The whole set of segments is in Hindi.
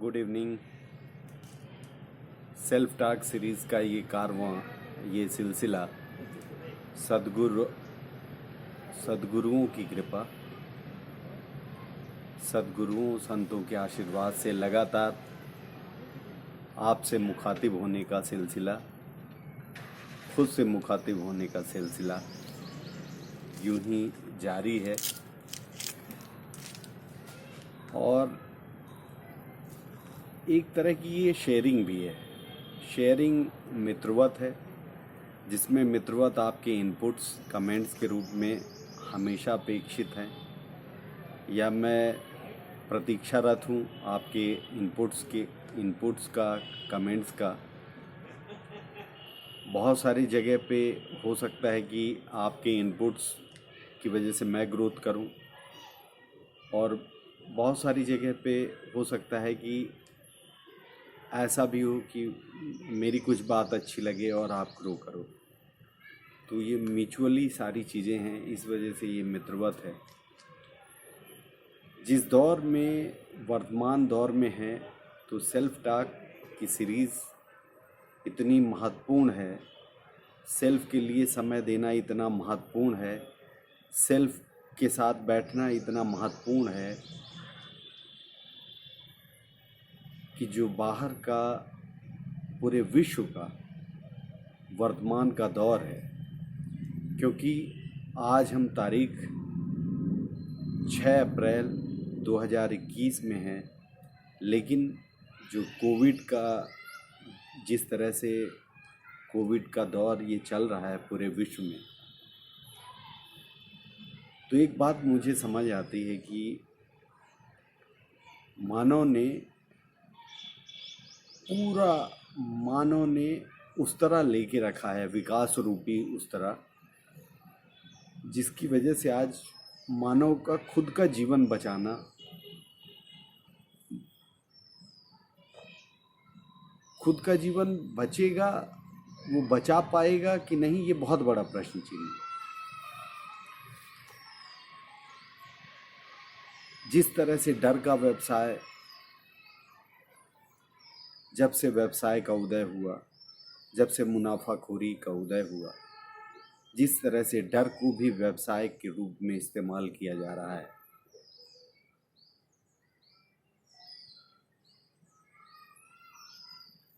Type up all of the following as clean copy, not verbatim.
Good evening. Self talk series का ये कारवां, ये सिलसिला सदगुरुओं की कृपा, सदगुरुओं संतों के आशीर्वाद से लगातार आपसे मुखातिब होने का सिलसिला, खुद से मुखातिब होने का सिलसिला यूं ही जारी है। और एक तरह की ये शेयरिंग भी है। शेयरिंग मित्रवत है, जिसमें मित्रवत आपके इनपुट्स कमेंट्स के रूप में हमेशा अपेक्षित हैं, या मैं प्रतीक्षारत हूँ आपके इनपुट्स का, कमेंट्स का। बहुत सारी जगह पे हो सकता है कि आपके इनपुट्स की वजह से मैं ग्रोथ करूं, और बहुत सारी जगह पे हो सकता है कि ऐसा भी हो कि मेरी कुछ बात अच्छी लगे और आप ग्रो करो। तो ये म्यूचुअली सारी चीज़ें हैं, इस वजह से ये मित्रवत है। जिस दौर में वर्तमान दौर में है, तो सेल्फ टॉक की सीरीज़ इतनी महत्वपूर्ण है, सेल्फ के लिए समय देना इतना महत्वपूर्ण है, सेल्फ के साथ बैठना इतना महत्वपूर्ण है कि जो बाहर का, पूरे विश्व का वर्तमान का दौर है। क्योंकि आज हम तारीख 6 अप्रैल 2021 में हैं, लेकिन जो जिस तरह से कोविड का दौर ये चल रहा है पूरे विश्व में, तो एक बात मुझे समझ आती है कि मानव ने उस तरह लेके रखा है, विकास रूपी उस तरह, जिसकी वजह से आज मानव का खुद का जीवन बचाना, खुद का जीवन बचेगा, वो बचा पाएगा कि नहीं, ये बहुत बड़ा प्रश्न चिन्ह है। जिस तरह से डर का व्यवसाय, जब से व्यवसाय का उदय हुआ, जब से मुनाफाखोरी का उदय हुआ, जिस तरह से डर को भी व्यवसाय के रूप में इस्तेमाल किया जा रहा है,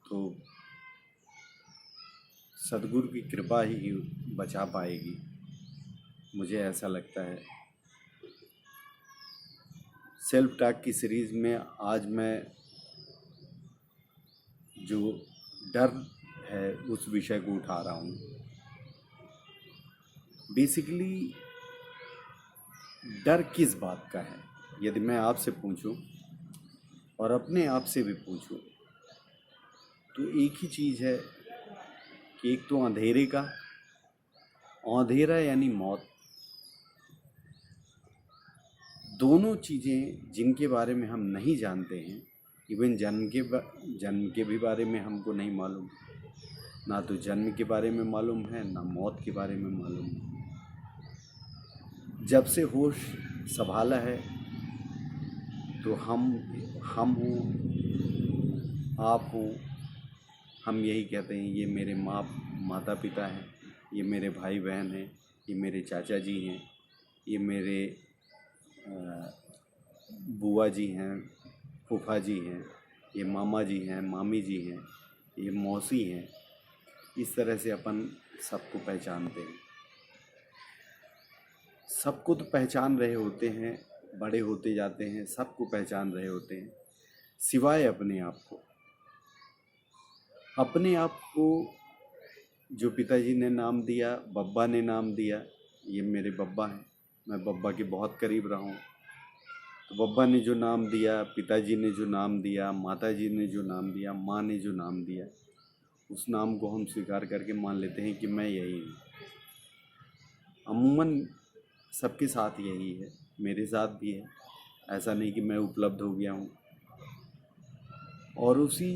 तो सदगुरु की कृपा ही बचा पाएगी, मुझे ऐसा लगता है। सेल्फ टॉक की सीरीज़ में आज मैं जो डर है उस विषय को उठा रहा हूँ। बेसिकली डर किस बात का है, यदि मैं आपसे पूछूं और अपने आप से भी पूछूं, तो एक ही चीज़ है कि एक तो अंधेरे का, अंधेरा यानी मौत। दोनों चीज़ें जिनके बारे में हम नहीं जानते हैं, इवन जन्म के भी बारे में हमको नहीं मालूम, ना तो जन्म के बारे में मालूम है, ना मौत के बारे में मालूम है। जब से होश संभाला है, तो हम हूँ, आप हो, हम यही कहते हैं, ये मेरे माता पिता हैं, ये मेरे भाई बहन हैं, ये मेरे चाचा जी हैं, ये मेरे बुआ जी हैं, फूफा जी हैं, ये मामा जी हैं, मामी जी हैं, ये मौसी हैं। इस तरह से अपन सबको पहचानते हैं। सबको तो पहचान रहे होते हैं, बड़े होते जाते हैं, सबको पहचान रहे होते हैं, सिवाय अपने आप को। अपने आप को जो पिताजी ने नाम दिया, बब्बा ने नाम दिया, ये मेरे बब्बा हैं, मैं बब्बा के बहुत करीब रहा हूँ। तो बब्बा ने जो नाम दिया, पिताजी ने जो नाम दिया, माताजी ने जो नाम दिया, माँ ने जो नाम दिया, उस नाम को हम स्वीकार करके मान लेते हैं कि मैं यही हूँ। अमूमन सबके साथ यही है, मेरे साथ भी है। ऐसा नहीं कि मैं उपलब्ध हो गया हूँ, और उसी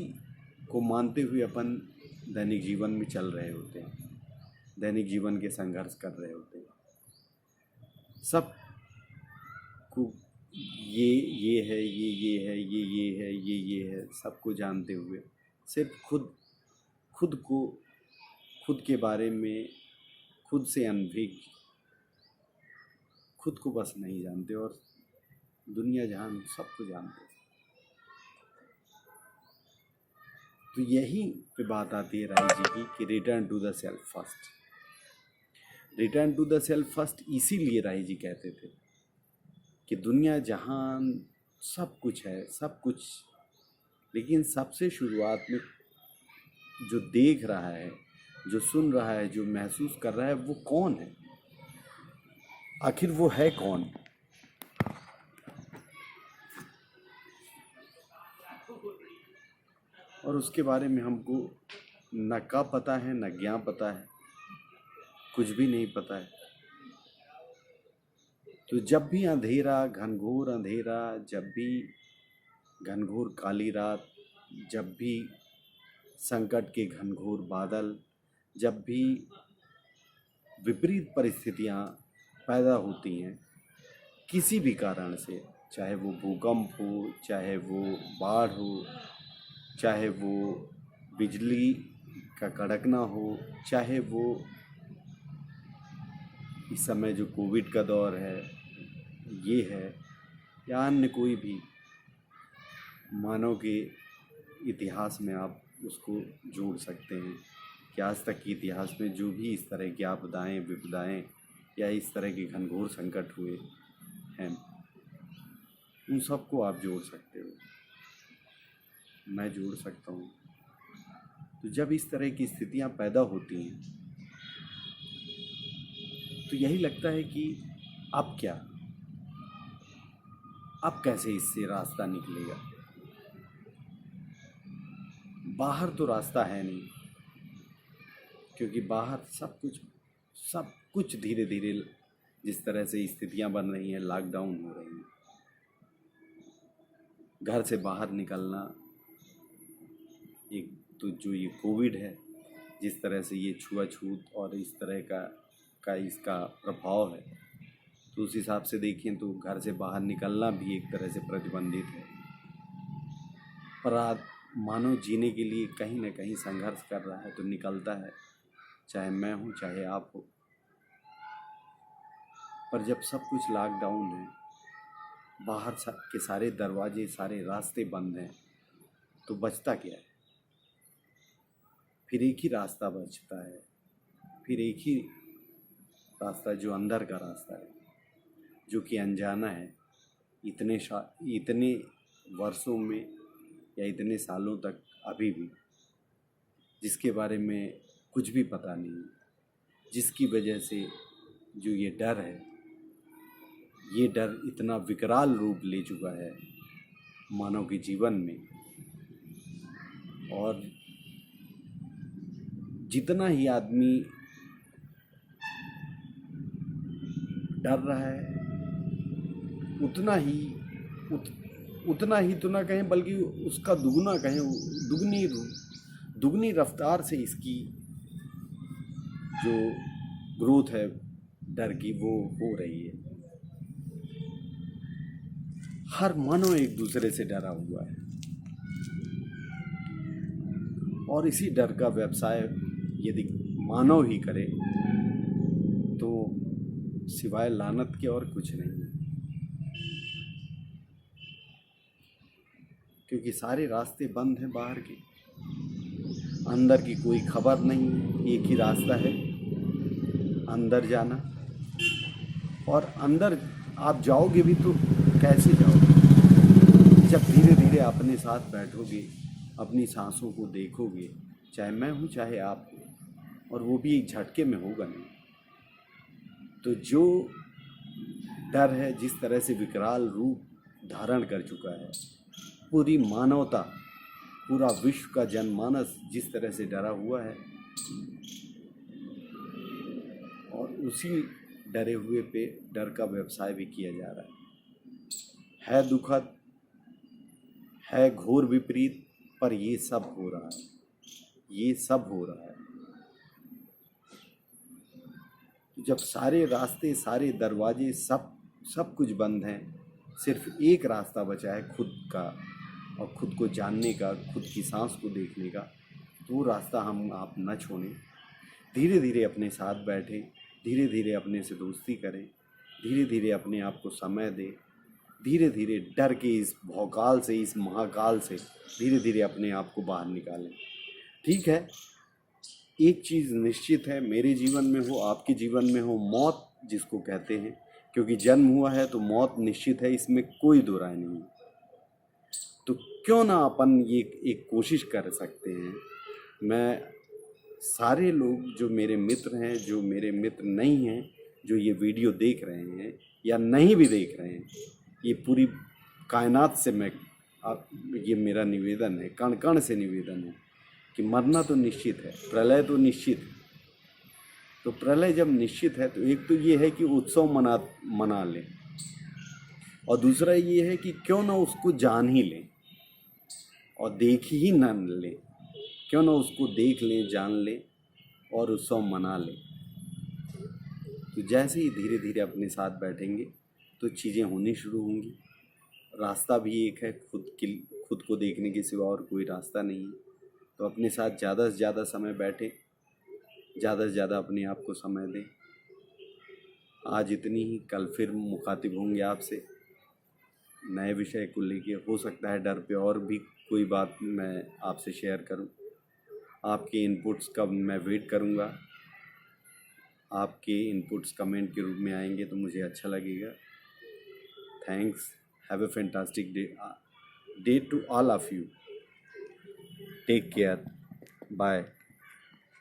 को मानते हुए अपन दैनिक जीवन में चल रहे होते हैं, दैनिक जीवन के संघर्ष कर रहे होते हैं। सब को ये है, ये है, ये है, ये है, सबको जानते हुए सिर्फ खुद को, खुद के बारे में खुद से अनभिज्ञ, खुद को बस नहीं जानते और दुनिया जहान सबको जानते। तो यही पे बात आती है राय जी की कि return to the self first. Return to the self first इसीलिए राय जी कहते थे कि दुनिया जहान सब कुछ है, सब कुछ, लेकिन सबसे शुरुआत में जो देख रहा है, जो सुन रहा है, जो महसूस कर रहा है, वो कौन है? आखिर वो है कौन? और उसके बारे में हमको न का पता है, न ज्ञा पता है, कुछ भी नहीं पता है। तो जब भी अंधेरा, घनघोर अंधेरा, जब भी घनघोर काली रात, जब भी संकट के घनघोर बादल, जब भी विपरीत परिस्थितियां पैदा होती हैं किसी भी कारण से, चाहे वो भूकंप हो, चाहे वो बाढ़ हो, चाहे वो बिजली का कड़कना हो, चाहे वो इस समय जो कोविड का दौर है ये है, या अन्य कोई भी मानव के इतिहास में आप उसको जोड़ सकते हैं कि आज तक के इतिहास में जो भी इस तरह की आपदाएं, विपदाएं या इस तरह के घनघोर संकट हुए हैं, उन सबको आप जोड़ सकते हो, मैं जोड़ सकता हूँ। तो जब इस तरह की स्थितियाँ पैदा होती हैं तो यही लगता है कि अब क्या, अब कैसे इससे रास्ता निकलेगा? बाहर तो रास्ता है नहीं, क्योंकि बाहर सब कुछ धीरे धीरे जिस तरह से स्थितियां बन रही हैं, लॉकडाउन हो रही हैं, घर से बाहर निकलना, एक तो जो ये कोविड है, जिस तरह से ये छुआछूत और इस तरह का इसका प्रभाव है, तो उस हिसाब से देखें तो घर से बाहर निकलना भी एक तरह से प्रतिबंधित है। पर मानव जीने के लिए कहीं ना कहीं संघर्ष कर रहा है तो निकलता है, चाहे मैं हूँ चाहे आप हो। पर जब सब कुछ लॉकडाउन है, बाहर के सारे दरवाजे, सारे रास्ते बंद हैं, तो बचता क्या है? फिर एक ही रास्ता बचता है, फिर एक ही रास्ता जो अंदर का रास्ता है, जो कि अनजाना है इतने वर्षों में या इतने सालों तक अभी भी, जिसके बारे में कुछ भी पता नहीं, जिसकी वजह से जो ये डर है, ये डर इतना विकराल रूप ले चुका है मानव के जीवन में। और जितना ही आदमी डर रहा है उतना ही तो ना कहें, बल्कि उसका दुगना कहें, दुगनी रफ्तार से इसकी जो ग्रोथ है डर की, वो हो रही है। हर मानव एक दूसरे से डरा हुआ है और इसी डर का व्यवसाय यदि मानव ही करे तो सिवाय लानत के और कुछ नहीं है, क्योंकि सारे रास्ते बंद हैं बाहर के, अंदर की कोई खबर नहीं है। एक ही रास्ता है, अंदर जाना, और अंदर आप जाओगे भी तो कैसे जाओगे? जब धीरे धीरे अपने साथ बैठोगे, अपनी सांसों को देखोगे, चाहे मैं हूँ चाहे आप हो, और वो भी एक झटके में होगा नहीं। तो जो डर है जिस तरह से विकराल रूप धारण कर चुका है, पूरी मानवता, पूरा विश्व का जनमानस जिस तरह से डरा हुआ है, और उसी डरे हुए पे डर का व्यवसाय भी किया जा रहा है दुखद, है घोर विपरीत, पर ये सब हो रहा है, ये सब हो रहा है। जब सारे रास्ते, सारे दरवाजे, सब कुछ बंद हैं, सिर्फ एक रास्ता बचा है खुद का, और खुद को जानने का, खुद की सांस को देखने का। तो वो रास्ता हम आप न छोड़ें, धीरे धीरे अपने साथ बैठें, धीरे धीरे अपने से दोस्ती करें, धीरे धीरे अपने आप को समय दें, धीरे धीरे डर के इस भौकाल से, इस महाकाल से धीरे धीरे अपने आप को बाहर निकालें। ठीक है, एक चीज़ निश्चित है, मेरे जीवन में हो, आपके जीवन में हो, मौत जिसको कहते हैं, क्योंकि जन्म हुआ है तो मौत निश्चित है, इसमें कोई दो राय नहीं। तो क्यों ना अपन ये एक कोशिश कर सकते हैं। मैं सारे लोग जो मेरे मित्र हैं, जो मेरे मित्र नहीं हैं, जो ये वीडियो देख रहे हैं या नहीं भी देख रहे हैं, ये पूरी कायनात से मैं ये मेरा निवेदन है, कण कण से निवेदन है कि मरना तो निश्चित है, प्रलय तो निश्चित है। तो प्रलय जब निश्चित है तो एक तो ये है कि उत्सव मना लें, और दूसरा ये है कि क्यों ना उसको जान ही लें और देख ही न लें, क्यों ना उसको देख लें, जान लें और उत्सव मना लें। तो जैसे ही धीरे धीरे अपने साथ बैठेंगे तो चीज़ें होनी शुरू होंगी। रास्ता भी एक है, खुद को देखने के सिवा और कोई रास्ता नहीं है। तो अपने साथ ज़्यादा से ज़्यादा समय बैठें, ज़्यादा से ज़्यादा अपने आप को समय दें। आज इतनी ही, कल फिर मुखातिब होंगे आपसे नए विषय को लेके। हो सकता है डर पे और भी कोई बात मैं आपसे शेयर करूं। आपके इनपुट्स का मैं वेट करूंगा। आपके इनपुट्स कमेंट के रूप में आएंगे तो मुझे अच्छा लगेगा। Thanks, have a fantastic day to all of you. Take care, bye.